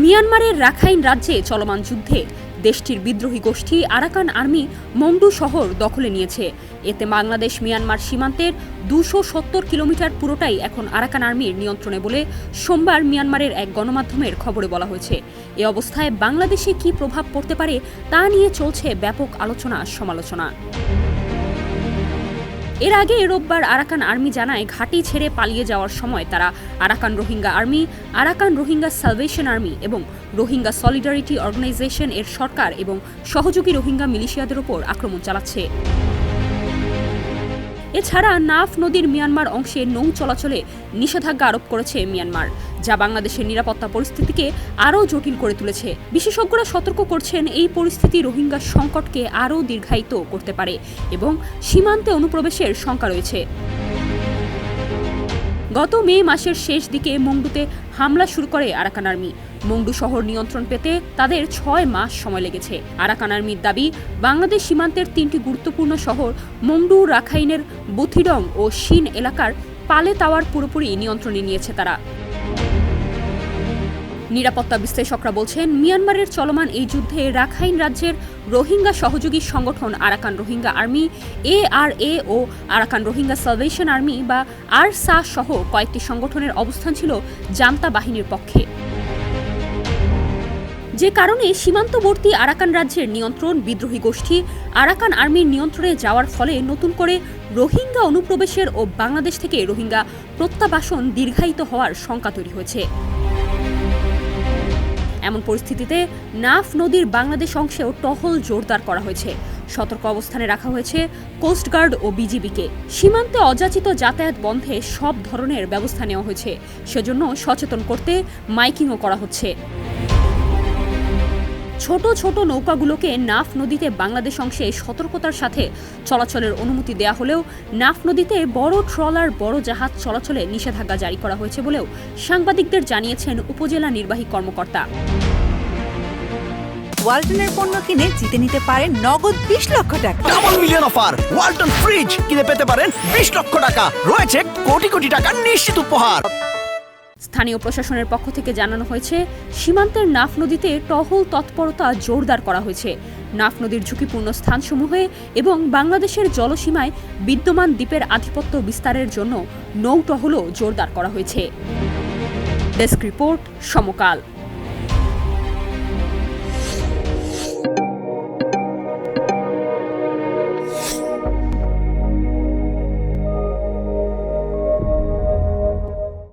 মিয়ানমারের রাখাইন রাজ্যে চলমান যুদ্ধে দেশটির বিদ্রোহী গোষ্ঠী আরাকান আর্মি মংডু শহর দখলে নিয়েছে। এতে বাংলাদেশ মিয়ানমার সীমান্তের ২৭০ কিলোমিটার পুরোটাই এখন আরাকান আর্মির নিয়ন্ত্রণে বলে সোমবার মিয়ানমারের এক গণমাধ্যমের খবরে বলা হয়েছে। এ অবস্থায় বাংলাদেশে কী প্রভাব পড়তে পারে তা নিয়ে চলছে ব্যাপক আলোচনা সমালোচনা। এর আগে রোববার আরাকান আর্মি জানায় ঘাঁটি ছেড়ে পালিয়ে যাওয়ার সময় তারা Arakan Rohingya army, Arakan Rohingya salvation army এবং রোহিঙ্গা সলিডারিটি অর্গানাইজেশন এর সরকার এবং সহযোগী রোহিঙ্গা মিলিশিয়াদের ওপর আক্রমণ চালাচ্ছে। এছাড়া নাফ নদীর মিয়ানমার অংশে নৌ চলাচলে নিষেধাজ্ঞা আরোপ করেছে মিয়ানমার, যা বাংলাদেশের নিরাপত্তা পরিস্থিতিকে আরও জটিল করে তুলেছে। বিশেষজ্ঞরা সতর্ক করছেন এই পরিস্থিতি রোহিঙ্গা সংকটকে আরও দীর্ঘায়িত করতে পারে এবং সীমান্তে অনুপ্রবেশের শঙ্কা রয়েছে। গত মে মাসের শেষ দিকে মংডুতে হামলা শুরু করে আরাকান আর্মি। মংডু শহর নিয়ন্ত্রণ পেতে তাদের ৬ মাস সময় লেগেছে। আরাকান আর্মির দাবি, বাংলাদেশ সীমান্তের ৩টি গুরুত্বপূর্ণ শহর মংডু, রাখাইনের বুথিডং ও শিন এলাকার পালে তাওয়ার পুরোপুরি নিয়ন্ত্রণে নিয়েছে তারা। নিরাপত্তা বিশ্লেষকরা বলছেন, মিয়ানমারের চলমান এই যুদ্ধে রাখাইন রাজ্যের রোহিঙ্গা সহযোগী সংগঠন আরাকান রোহিঙ্গা আর্মি ARA ও আরাকান রোহিঙ্গা সালভেশন আর্মি বা আরসা সহ কয়েকটি সংগঠনের অবস্থান ছিল জান্তা বাহিনীর পক্ষে, যে কারণে সীমান্তবর্তী আরাকান রাজ্যের নিয়ন্ত্রণ বিদ্রোহী গোষ্ঠী আরাকান আর্মির নিয়ন্ত্রণে যাওয়ার ফলে নতুন করে রোহিঙ্গা অনুপ্রবেশের ও বাংলাদেশ থেকে রোহিঙ্গা প্রত্যাবাসন দীর্ঘায়িত হওয়ার শঙ্কা তৈরি হয়েছে। এমন পরিস্থিতিতে নাফ নদীর বাংলাদেশ অংশেও টহল জোরদার করা হয়েছে। সতর্ক অবস্থানে রাখা হয়েছে কোস্টগার্ড ও বিজিবিকে। সীমান্তে অযাচিত যাতায়াত বন্ধে সব ধরনের ব্যবস্থা নেওয়া হয়েছে। সেজন্য সচেতন করতে মাইকিংও করা হচ্ছে। ছোট ছোট নৌকাগুলোকে নাফ নদীতে বাংলাদেশ অংশে সতর্কতার সাথে চলাচলের অনুমতি দেয়া হলেও নাফ নদীতে বড় ট্রলার, বড় জাহাজ চলাচলে নিষেধাজ্ঞা জারি করা হয়েছে বলেও সাংবাদিকদের জানিয়েছেন উপজেলা নির্বাহী কর্মকর্তা। ওয়ালটনের পণ্য কিনে জিতে নিতে পারেন নগদ ২০ লক্ষ টাকা। Double million offer! Walton fridge কিনে পেতে পারেন ২০ লক্ষ টাকা। রয়েছে কোটি কোটি টাকার নিশ্চিত উপহার। স্থানীয় প্রশাসনের পক্ষ থেকে জানানো হয়েছে, সীমান্তের নাফ নদীতে টহল তৎপরতা জোরদার করা হয়েছে। নাফ নদীর ঝুঁকিপূর্ণ স্থানসমূহে এবং বাংলাদেশের জলসীমায় বিদ্যমান দ্বীপের আধিপত্য বিস্তারের জন্য নৌ টহলও জোরদার করা হয়েছে। ডেস্ক রিপোর্ট, সমকাল।